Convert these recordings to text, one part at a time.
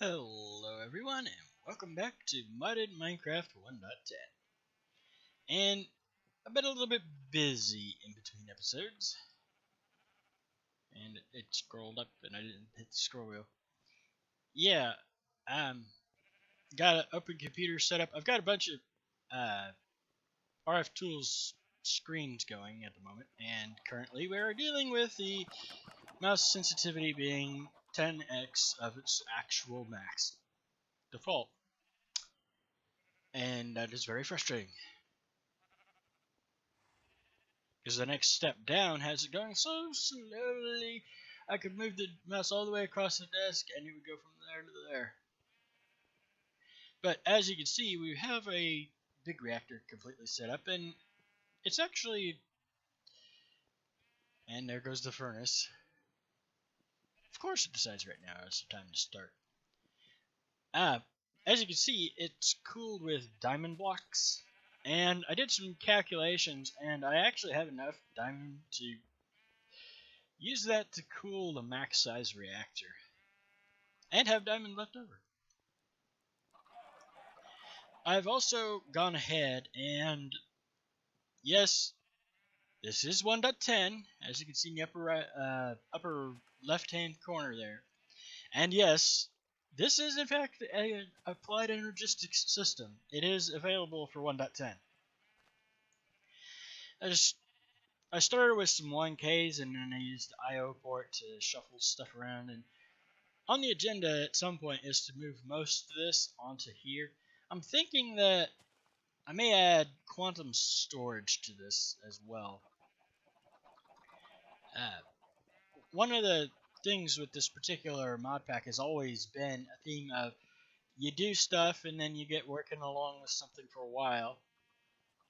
Hello everyone and welcome back to Modded Minecraft 1.10. And I've been a little bit busy in between episodes. And it scrolled up and I didn't hit the scroll wheel. Yeah, got an open computer set up. I've got a bunch of RF tools screens going at the moment. And currently we are dealing with the mouse sensitivity being 10x of its actual max default. And that is very frustrating. Because the next step down has it going so slowly, I could move the mouse all the way across the desk and it would go from there to there. But as you can see, we have a big reactor completely set up, and it's actually... And there goes the furnace. Of course it decides right now it's the time to start. As you can see, it's cooled with diamond blocks. And I did some calculations, and I actually have enough diamond to use that to cool the max size reactor. And have diamond left over. I've also gone ahead and, yes, this is 1.10, as you can see in the upper left-hand corner there. And yes, this is in fact an applied energistics system. It is available for 1.10. I started with some 1Ks and then I used the IO port to shuffle stuff around, and on the agenda at some point is to move most of this onto here. I'm thinking that I may add quantum storage to this as well. One of the things with this particular mod pack has always been a theme of you do stuff and then you get working along with something for a while,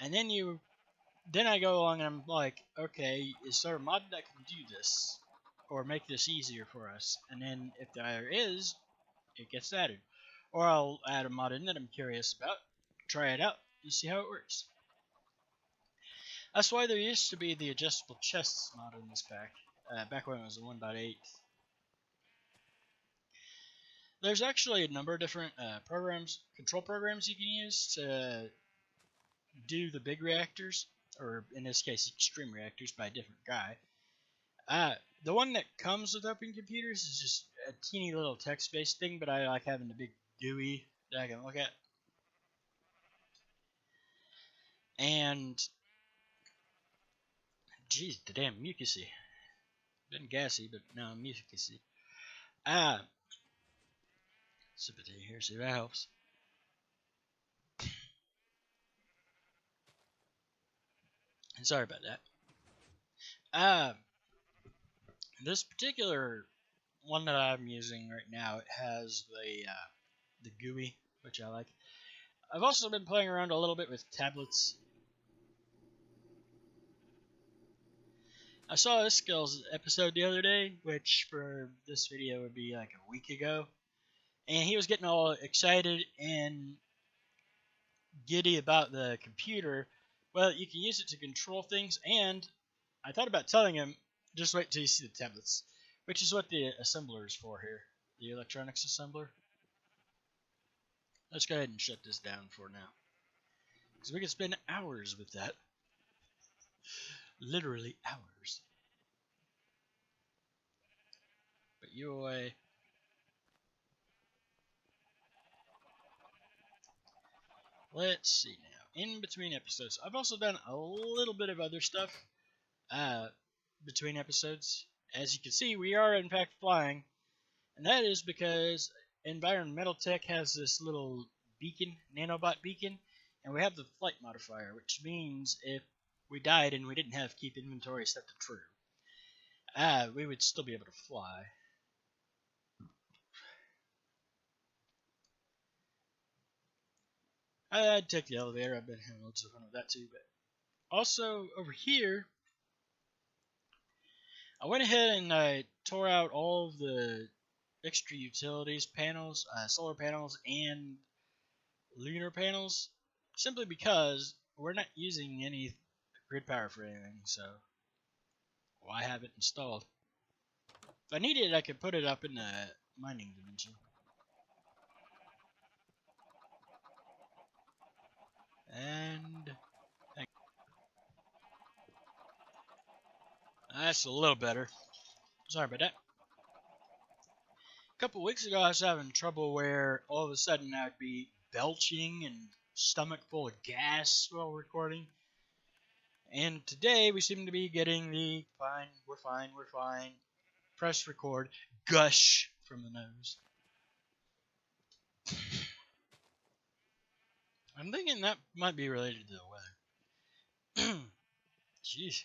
and then I go along and I'm like, okay, is there a mod that can do this or make this easier for us? And then if there is, it gets added. Or I'll add a mod in that I'm curious about, try it out, and see how it works. That's why there used to be the adjustable chests mod in this pack, back when it was a 1.8. There's actually a number of different control programs you can use to do the big reactors, or in this case extreme reactors by a different guy. The one that comes with open computers is just a teeny little text-based thing, but I like having the big GUI that I can look at. And geez, the damn mucusy. Been gassy, but now I'm mucusy. Sip it here, see if that helps. Sorry about that. This particular one that I'm using right now, it has the GUI, which I like. I've also been playing around a little bit with tablets. I saw this skills episode the other day, which for this video would be like a week ago, and he was getting all excited and giddy about the computer. Well, you can use it to control things, and I thought about telling him, just wait till you see the tablets, which is what the assembler is for here, the electronics assembler. Let's go ahead and shut this down for now, because we could spend hours with that. Literally hours. But you away. Let's see now. In between episodes, I've also done a little bit of other stuff between episodes. As you can see, we are in fact flying, and that is because Environmental Tech has this little beacon, nanobot beacon, and we have the flight modifier, which means if we died and we didn't have keep inventory set to true, we would still be able to fly. I'd take the elevator. I've been having lots of fun with that too. But also over here, I went ahead and I tore out all of the extra utilities panels, solar panels, and lunar panels, simply because we're not using any grid power for anything, so why have it installed? If I needed it, I could put it up in the mining dimension. And that's a little better. Sorry about that. A couple weeks ago, I was having trouble where all of a sudden I'd be belching and stomach full of gas while recording. And today we seem to be getting the we're fine, press record, gush from the nose. I'm thinking that might be related to the weather. Jeez.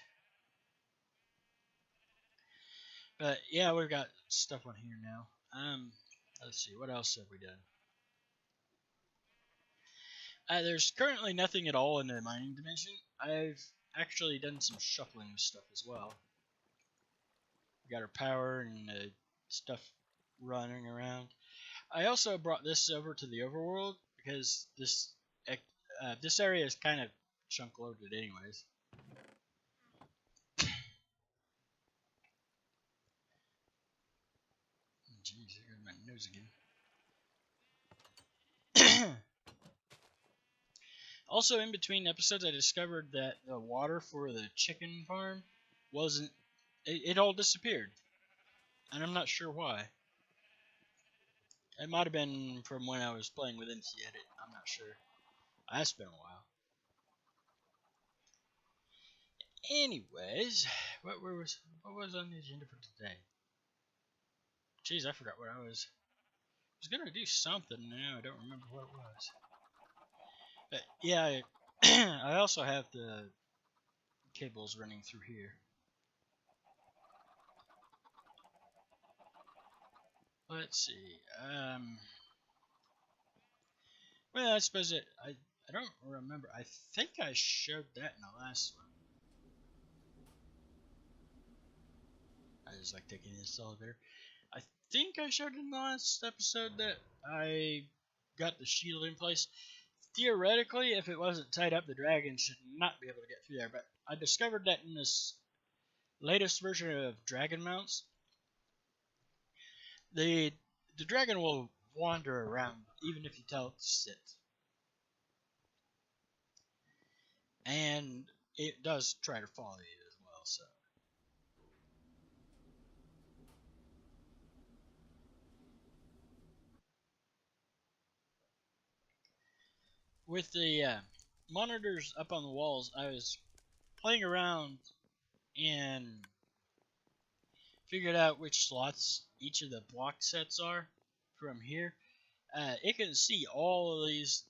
But yeah, we've got stuff on here now. Let's see, what else have we done? There's currently nothing at all in the mining dimension. I've actually done some shuffling of stuff as well. We got our power and stuff running around. I also brought this over to the overworld because this area is kind of chunk loaded anyways. Jeez, I got my nose again. Also, in between episodes, I discovered that the water for the chicken farm wasn't. It all disappeared, and I'm not sure why. It might have been from when I was playing with MC Edit. I'm not sure. That's been a while. Anyways, what was on the agenda for today? Jeez, I forgot what I was gonna do something now. I don't remember what it was. But yeah, I also have the cables running through here. Let's see. Well, I suppose I don't remember. I think I showed that in the last one. I just like taking this elevator. I think I showed in the last episode that I got the shield in place. Theoretically, if it wasn't tied up, the dragon should not be able to get through there. But I discovered that in this latest version of dragon mounts, the dragon will wander around even if you tell it to sit. And it does try to follow you as well, so. With the monitors up on the walls, I was playing around and figured out which slots each of the block sets are from here. It can see all of these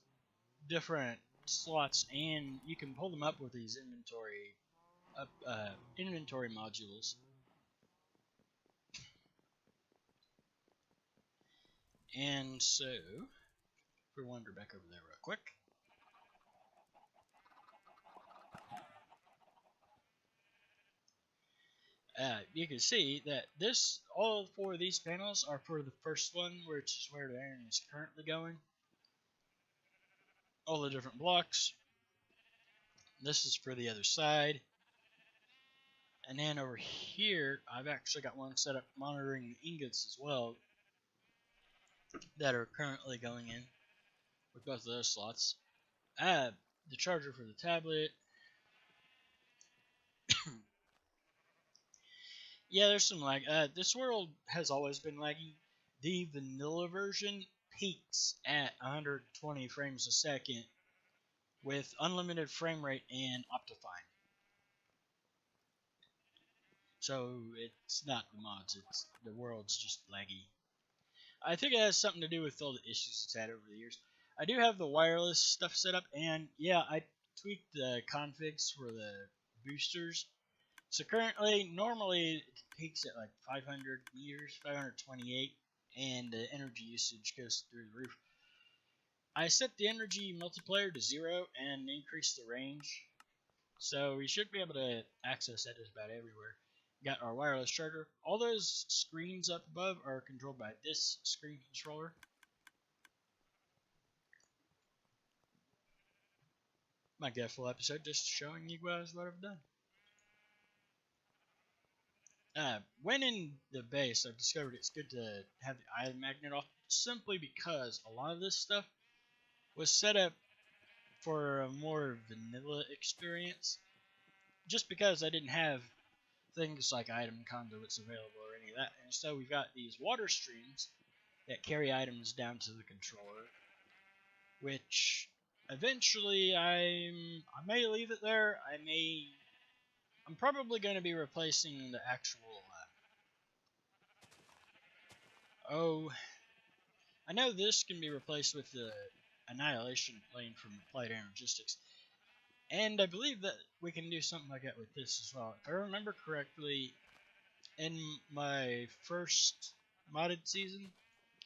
different slots, and you can pull them up with these inventory modules. And so, if we wander back over there real quick. You can see that all four of these panels are for the first one, which is where the iron is currently going. All the different blocks. This is for the other side. And then over here, I've actually got one set up monitoring the ingots as well that are currently going in with both of those slots. The charger for the tablet. Yeah, there's some lag. This world has always been laggy. The vanilla version peaks at 120 frames a second with unlimited frame rate and Optifine. So it's not the mods, it's the world's just laggy. I think it has something to do with all the issues it's had over the years. I do have the wireless stuff set up, and yeah, I tweaked the configs for the boosters. So currently, normally it peaks at like 500 meters, 528, and the energy usage goes through the roof. I set the energy multiplier to 0 and increased the range, so we should be able to access that just about everywhere. Got our wireless charger. All those screens up above are controlled by this screen controller. Might get a full episode just showing you guys what I've done. When in the base, I've discovered it's good to have the eye magnet off simply because a lot of this stuff was set up for a more vanilla experience, just because I didn't have things like item conduits available or any of that. And so we've got these water streams that carry items down to the controller, which eventually I may leave it there. I'm probably going to be replacing the actual oh, I know this can be replaced with the annihilation plane from Applied Energistics, and I believe that we can do something like that with this as well. If I remember correctly, in my first modded season,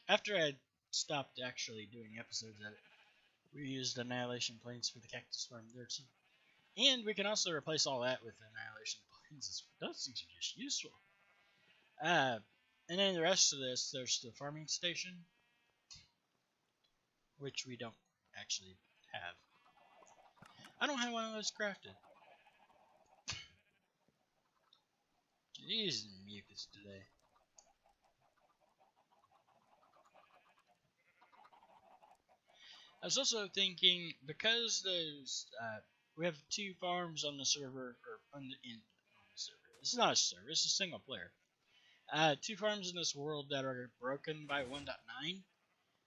after I had stopped actually doing episodes of it, we used annihilation planes for the cactus farm there too. And we can also replace all that with annihilation planes. Those things are just useful. And then the rest of this, there's the farming station, which we don't actually have. I don't have one of those crafted. Jeez, mucus today. I was also thinking, because we have 2 farms on the server, or on the server. It's not a server, it's a single player. 2 farms in this world that are broken by 1.9.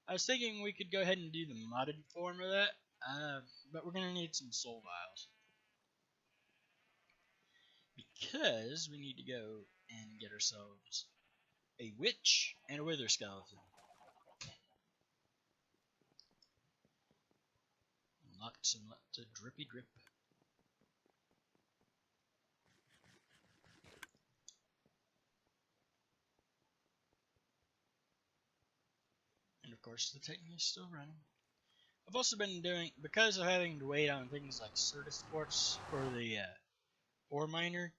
I was thinking we could go ahead and do the modded form of that, but we're gonna need some soul vials. Because we need to go and get ourselves a witch and a wither skeleton. Lots and lots of drippy drip. And of course the technique is still running. I've also been doing, because of having to wait on things like Certus Quartz for the ore miner,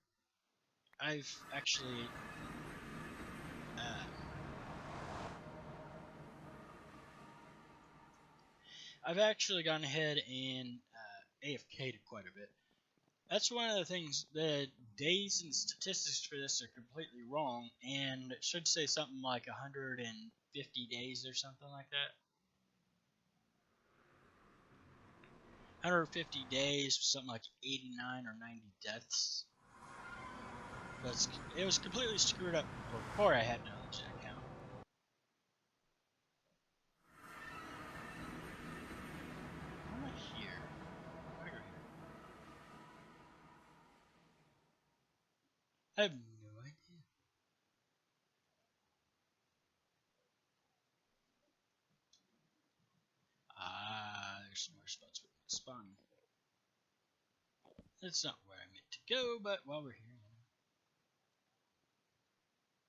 I've actually gone ahead and AFK'd quite a bit. That's one of the things. The days and statistics for this are completely wrong, and it should say something like 150 days or something like that. 150 days, something like 89 or 90 deaths. But it was completely screwed up before I had an legit account. How am I here? How do I go here? I have no idea. There's some more spots with spawning. That's not where I meant to go, but while we're here,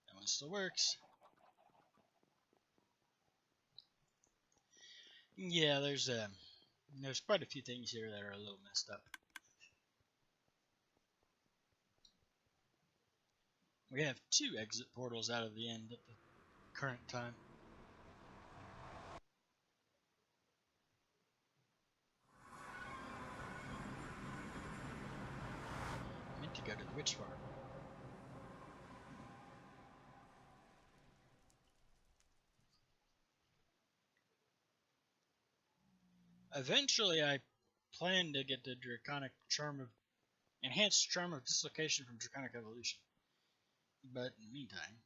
that one still works. Yeah, there's quite a few things here that are a little messed up. We have 2 exit portals out of the end at the current time. I meant to go to the witch farm. Eventually, I plan to get the enhanced charm of dislocation from Draconic Evolution. But in the meantime,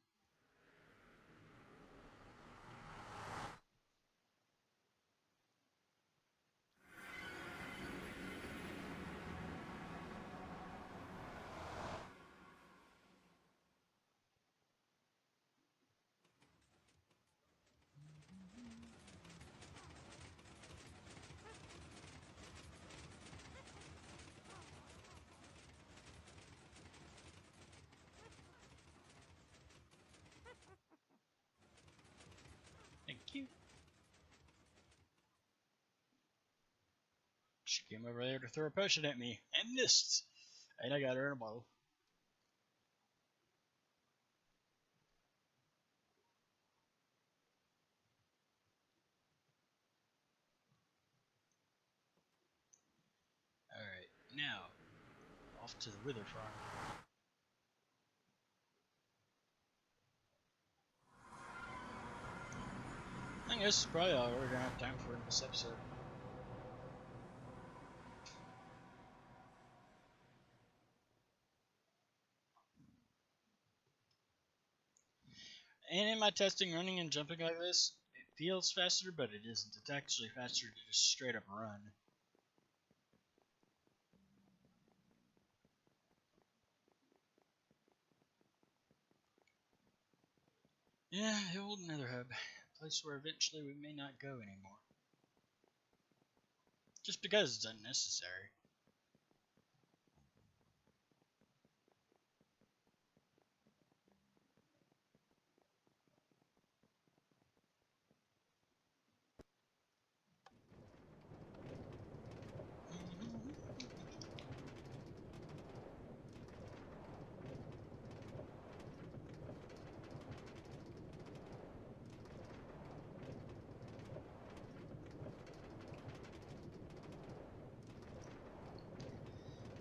thank you. She came over there to throw a potion at me and missed. And I got her in a bottle. Alright, now, off to the wither farm. I think this is probably all we're going to have time for in this episode. And in my testing, running and jumping like this, it feels faster, but it isn't. It's actually faster to just straight up run. Yeah, the old Nether Hub. A place where eventually we may not go anymore. Just because it's unnecessary.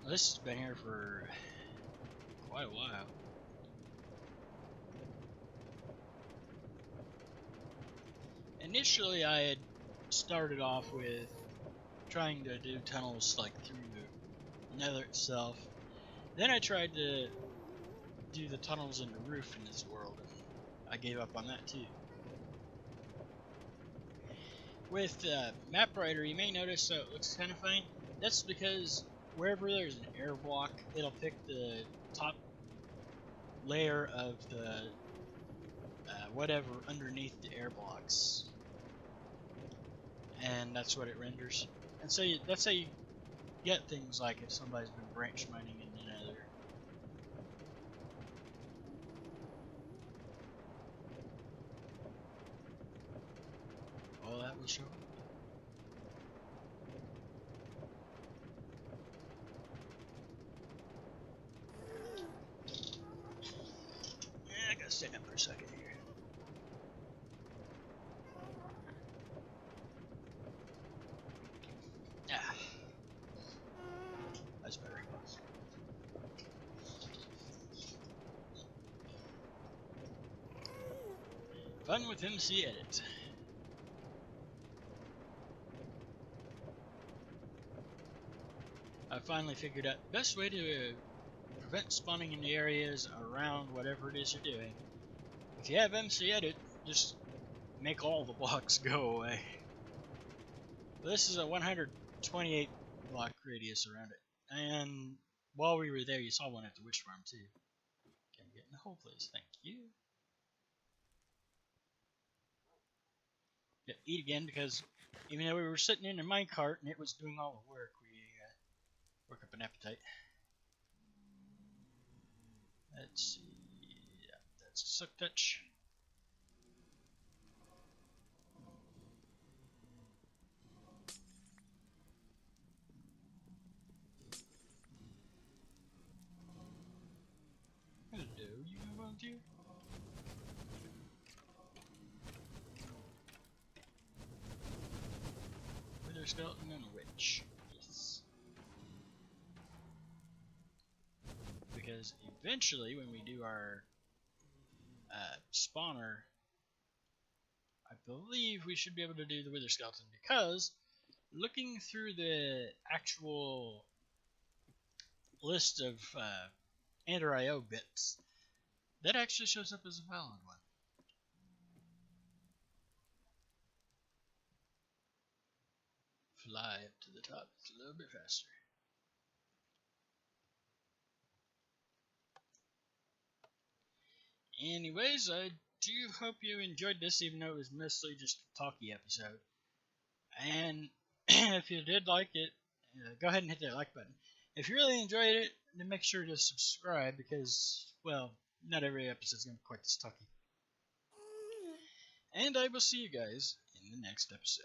Well, this has been here for quite a while. Initially, I had started off with trying to do tunnels like through the Nether itself. Then I tried to do the tunnels in the roof in this world, and I gave up on that too. With Map Writer, you may notice it looks kind of funny. That's because wherever there's an air block, it'll pick the top layer of the whatever underneath the air blocks, and that's what it renders. And so that's how you get things like if somebody's been branch mining in the Nether. All that will show up. Yeah, I gotta stand up for a second here. Ah, that's better. Fun with MC Edit. I finally figured out the best way to prevent spawning in the areas around whatever it is you're doing. If you have MC Edit, just make all the blocks go away. This is a 128 block radius around it. And while we were there, you saw one at the witch farm too. Can't get in the whole place, thank you. Yeah, eat again, because even though we were sitting in a minecart and it was doing all the work, we work up an appetite. Let's see. Yeah, that's a suck touch. Hello, you a volunteer? Wither skeleton and a witch. Yes. Because eventually, when we do our spawner, I believe we should be able to do the wither skeleton, because looking through the actual list of Ender IO bits, that actually shows up as a valid one. Fly up to the top, it's a little bit faster. Anyways, I do hope you enjoyed this, even though it was mostly just a talky episode. And if you did like it, go ahead and hit that like button. If you really enjoyed it, then make sure to subscribe, because, well, not every episode is going to be quite this talky. And I will see you guys in the next episode.